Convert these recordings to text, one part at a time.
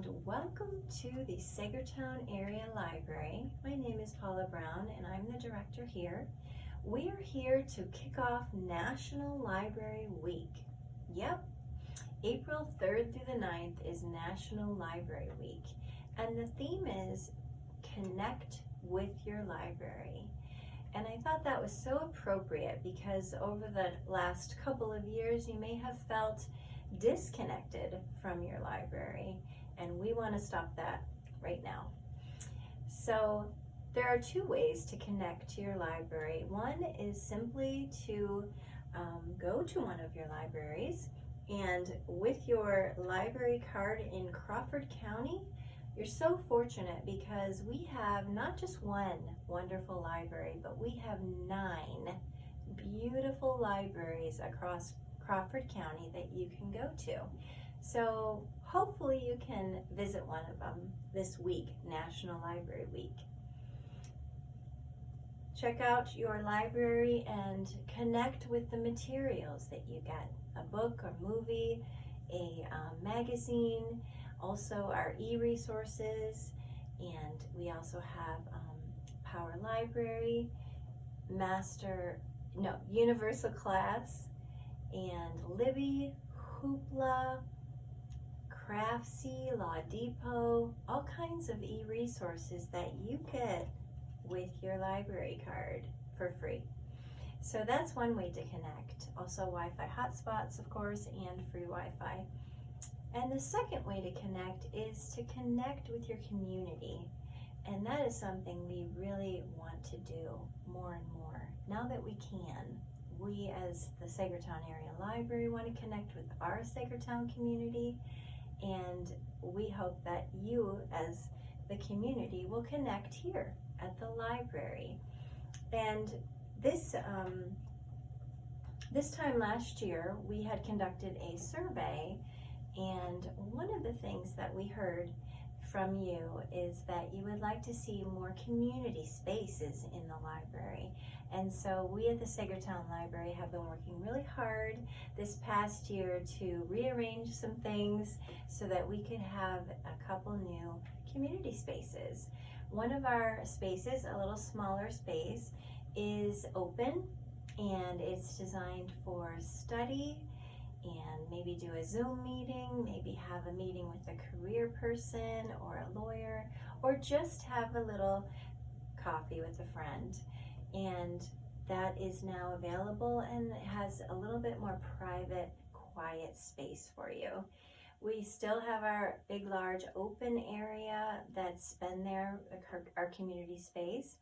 welcome to the Sagertown Area Library. My name is Paula Brown and I'm the director here. We are here to kick off National Library Week. Yep, April 3rd through the 9th is National Library Week, and the theme is Connect with Your Library. And I thought that was so appropriate because over the last couple of years you may have felt disconnected from your library, and we want to stop that right now. So there are two ways to connect to your library. One is simply to go to one of your libraries, and with your library card in Crawford County, you're so fortunate because we have not just one wonderful library, but we have 9 beautiful libraries across Crawford County that you can go to. So hopefully you can visit one of them this week, National Library Week. Check out your library and connect with the materials that you get. A book, a movie, a magazine, also our e-resources, and we also have Power Library, Universal Class, and Libby, Hoopla, Craftsy, Law Depot, all kinds of e-resources that you get with your library card for free. So that's one way to connect. Also Wi-Fi hotspots, of course, and free Wi-Fi. And the second way to connect is to connect with your community. And that is something we really want to do more and more. Now that we can, we as the Sagertown Area Library want to connect with our Sagertown community, and we hope that you as the community will connect here at the library. And this time last year, we had conducted a survey, and one of the things that we heard from you is that you would like to see more community spaces in the library. And so we at the Sagertown Library have been working really hard this past year to rearrange some things so that we could have a couple new community spaces. One of our spaces, a little smaller space, is open, and it's designed for study and maybe do a Zoom meeting, maybe have a meeting with a career person or a lawyer, or just have a little coffee with a friend. And that is now available, and it has a little bit more private, quiet space for you. We still have our big, large open area that's been there, our community space.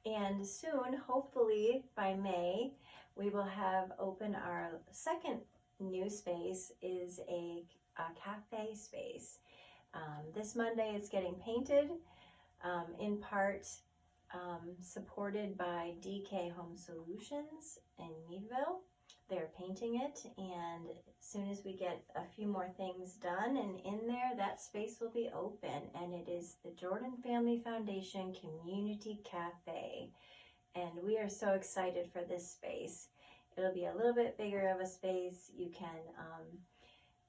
And soon, hopefully by May, we will have open our second new space, is a cafe space. This Monday it's getting painted, in part supported by DK Home Solutions in Meadville. They're painting it, and as soon as we get a few more things done and in there, that space will be open, and it is the Jordan Family Foundation Community Cafe. And we are so excited for this space. It'll be a little bit bigger of a space. You can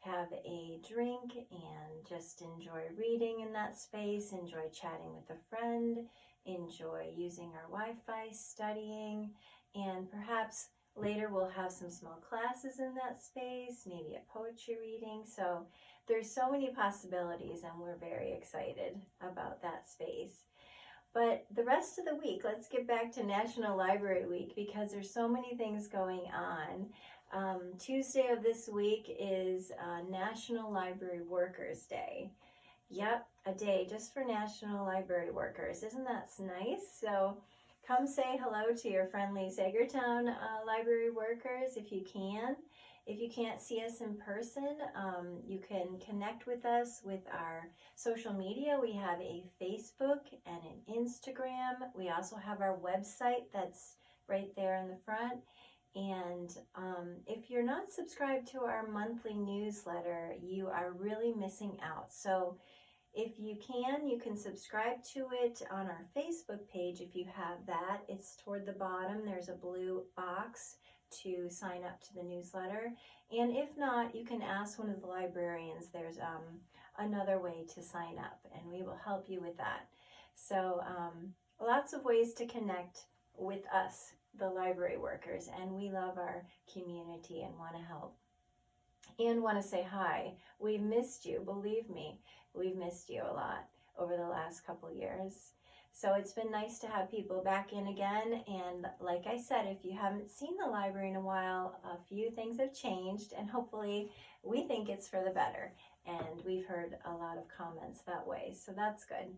have a drink and just enjoy reading in that space, enjoy chatting with a friend, enjoy using our Wi-Fi, studying, and perhaps later we'll have some small classes in that space, maybe a poetry reading. So there's so many possibilities, and we're very excited about that space. But the rest of the week, let's get back to National Library Week because there's so many things going on. Tuesday of this week is National Library Workers Day. Yep, a day just for National Library Workers. Isn't that nice? So come say hello to your friendly Sagertown library workers if you can. If you can't see us in person, you can connect with us with our social media. We have a Facebook and an Instagram. We also have our website that's right there in the front. And if you're not subscribed to our monthly newsletter, you are really missing out. So if you can subscribe to it on our Facebook page if you have that. It's toward the bottom. There's a blue box to sign up to the newsletter. And if not, you can ask one of the librarians. There's another way to sign up, and we will help you with that. So lots of ways to connect with us, the library workers, and we love our community and want to help and want to say hi. We've missed you, believe me. We've missed you a lot over the last couple years. So it's been nice to have people back in again. And like I said, if you haven't seen the library in a while, a few things have changed, and hopefully we think it's for the better. And we've heard a lot of comments that way, so that's good.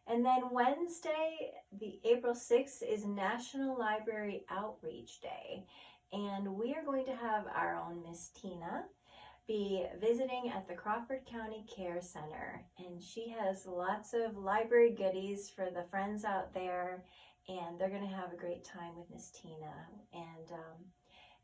And then Wednesday, the April 6th, is National Library Outreach Day. And we are going to have our own Miss Tina be visiting at the Crawford County Care Center. And she has lots of library goodies for the friends out there. And they're going to have a great time with Miss Tina.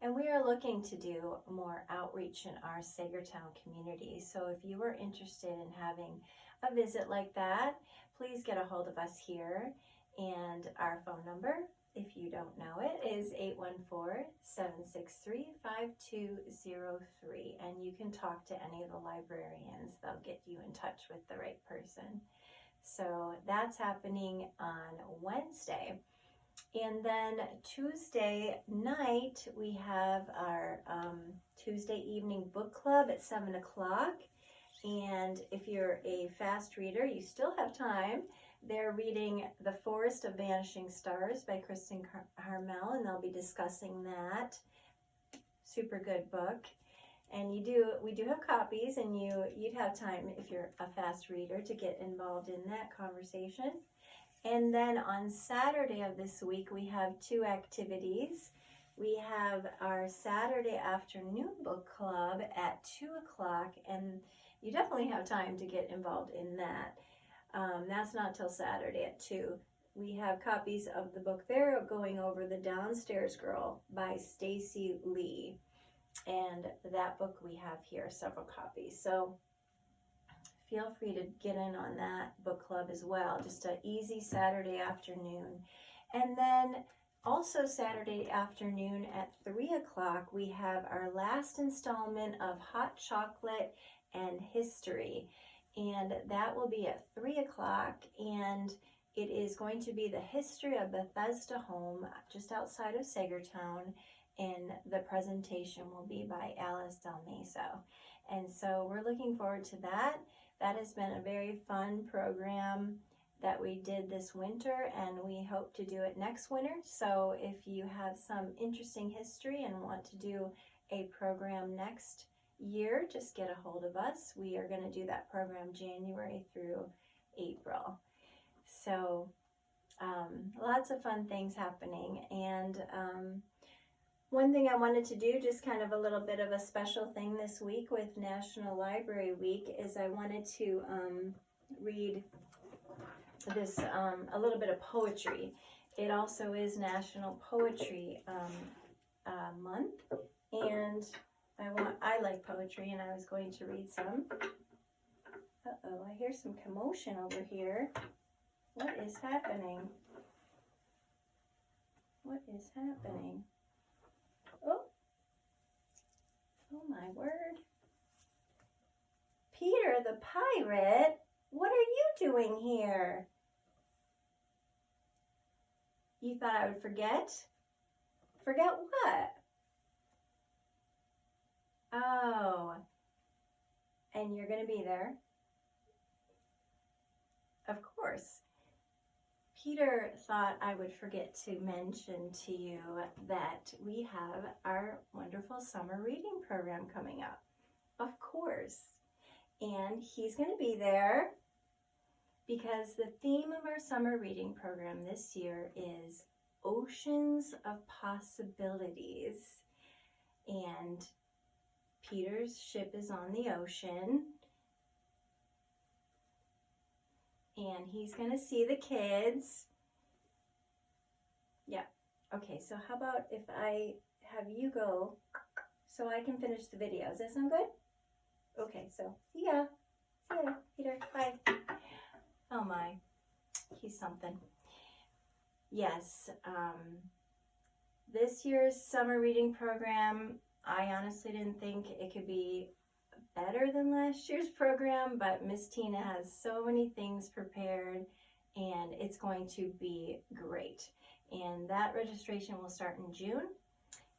And we are looking to do more outreach in our Sagertown community. So if you are interested in having a visit like that, please get a hold of us here. And our phone number, if you don't know it, is 814-763-5203. And you can talk to any of the librarians. They'll get you in touch with the right person. So that's happening on Wednesday. And then Tuesday night, we have our Tuesday evening book club at 7 o'clock. And if you're a fast reader, you still have time. They're reading The Forest of Vanishing Stars by Kristen Harmel, and they'll be discussing that. Super good book. And we do have copies, and you'd have time, if you're a fast reader, to get involved in that conversation. And then on Saturday of this week, we have two activities. We have our Saturday afternoon book club at 2 o'clock, and you definitely have time to get involved in that. That's not till Saturday at 2. We have copies of the book there, Going Over the Downstairs Girl by Stacy Lee. And that book we have here, several copies. So feel free to get in on that book club as well. Just an easy Saturday afternoon. And then also Saturday afternoon at 3 o'clock, we have our last installment of Hot Chocolate and History. And that will be at 3 o'clock. And it is going to be the history of Bethesda Home just outside of Sagertown. And the presentation will be by Alice Del Meso. And so we're looking forward to that. That has been a very fun program that we did this winter, and we hope to do it next winter. So if you have some interesting history and want to do a program next year, just get a hold of us. We are going to do that program January through April. So lots of fun things happening. And one thing I wanted to do, just kind of a little bit of a special thing this week with National Library Week, is I wanted to read this, a little bit of poetry. It also is National Poetry Month, and I like poetry, and I was going to read some. Uh-oh, I hear some commotion over here. What is happening? What is happening? Oh my word. Peter the pirate, what are you doing here? You thought I would forget? Forget what? Oh, and you're going to be there? Of course. Peter thought I would forget to mention to you that we have our wonderful summer reading program coming up. Of course. And he's going to be there because the theme of our summer reading program this year is Oceans of Possibilities. And Peter's ship is on the ocean. And he's going to see the kids. Yeah. Okay, so how about if I have you go so I can finish the video? Does that sound good? Okay, so see ya. See ya, Peter. Bye. Oh my, he's something. Yes, this year's summer reading program, I honestly didn't think it could be better than last year's program, but Miss Tina has so many things prepared and it's going to be great. And that registration will start in June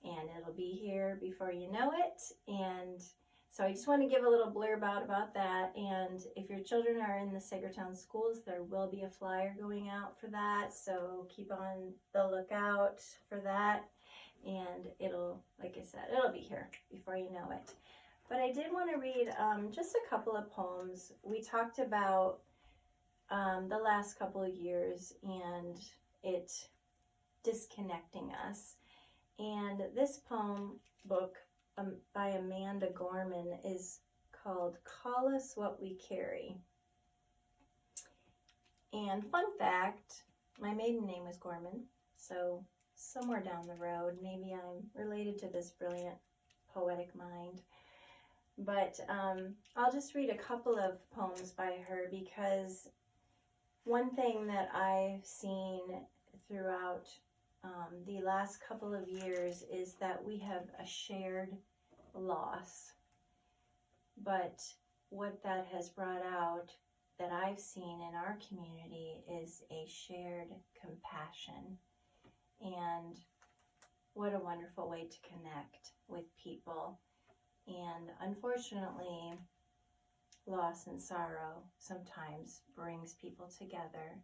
and it'll be here before you know it. And so I just want to give a little blurb out about that. And if your children are in the Sagertown schools, there will be a flyer going out for that. So keep on the lookout for that. And it'll, like I said, it'll be here before you know it. But I did want to read just a couple of poems. We talked about the last couple of years and it disconnecting us. And this poem book by Amanda Gorman is called Call Us What We Carry. And fun fact, my maiden name was Gorman, so somewhere down the road, maybe I'm related to this brilliant poetic mind. But I'll just read a couple of poems by her because one thing that I've seen throughout the last couple of years is that we have a shared loss. But what that has brought out that I've seen in our community is a shared compassion. And what a wonderful way to connect with people. And unfortunately, loss and sorrow sometimes brings people together,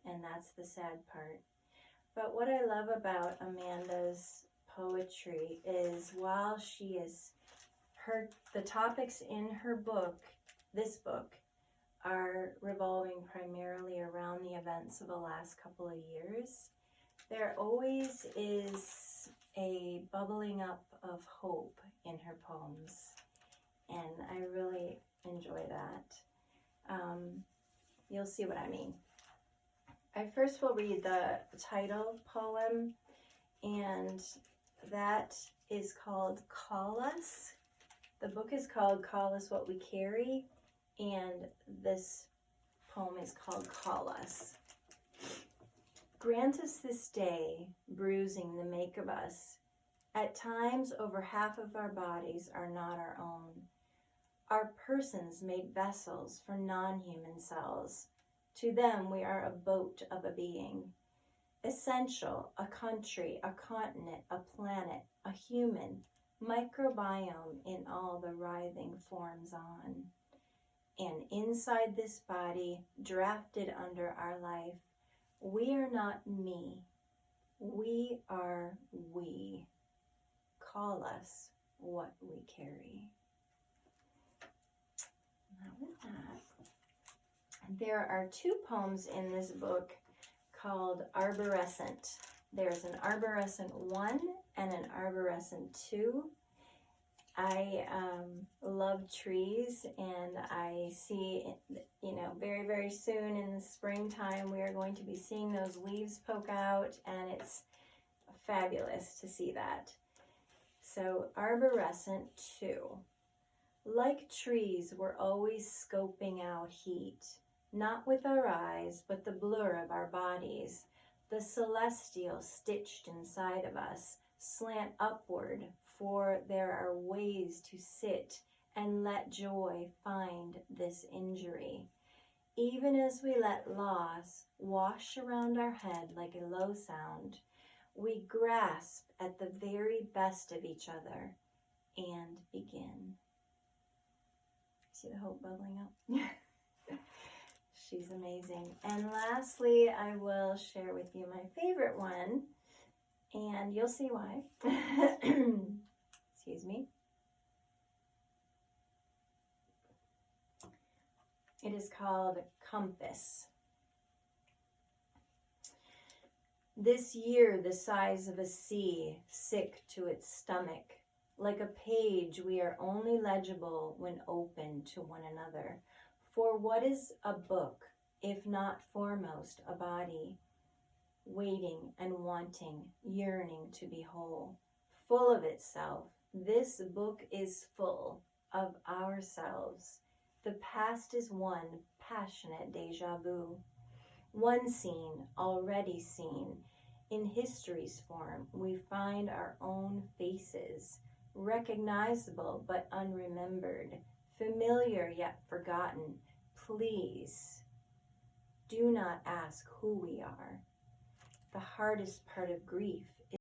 and that's the sad part. But what I love about Amanda's poetry is while she is the topics in her book, this book, are revolving primarily around the events of the last couple of years, there always is a bubbling up of hope in her poems, and I really enjoy that. You'll see what I mean. I first will read the title poem, and that is called Call Us. The book is called Call Us What We Carry, and this poem is called Call Us. Grant us this day, bruising the make of us. At times, over half of our bodies are not our own. Our persons made vessels for non-human cells. To them, we are a boat of a being. Essential, a country, a continent, a planet, a human, microbiome in all the writhing forms on. And inside this body, drafted under our life, we are not me. We are we. Call us what we carry. Now with that, there are two poems in this book called Arborescent. There's an Arborescent 1 and an Arborescent 2. I love trees, and I see, very, very soon in the springtime, we are going to be seeing those leaves poke out, and it's fabulous to see that. So, Arborescent 2. Like trees, we're always scoping out heat, not with our eyes, but the blur of our bodies, the celestial stitched inside of us, slant upward, for there are ways to sit and let joy find this injury. Even as we let loss wash around our head like a low sound, we grasp at the very best of each other and begin. See the hope bubbling up? She's amazing. And lastly, I will share with you my favorite one, and you'll see why. Excuse me. It is called Compass. This year, the size of a sea, sick to its stomach. Like a page, we are only legible when open to one another. For what is a book, if not foremost a body, waiting and wanting, yearning to be whole, full of itself? This book is full of ourselves. The past is one passionate deja vu. One scene already seen. In history's form, we find our own faces, recognizable but unremembered, familiar yet forgotten, please do not ask who we are. The hardest part of grief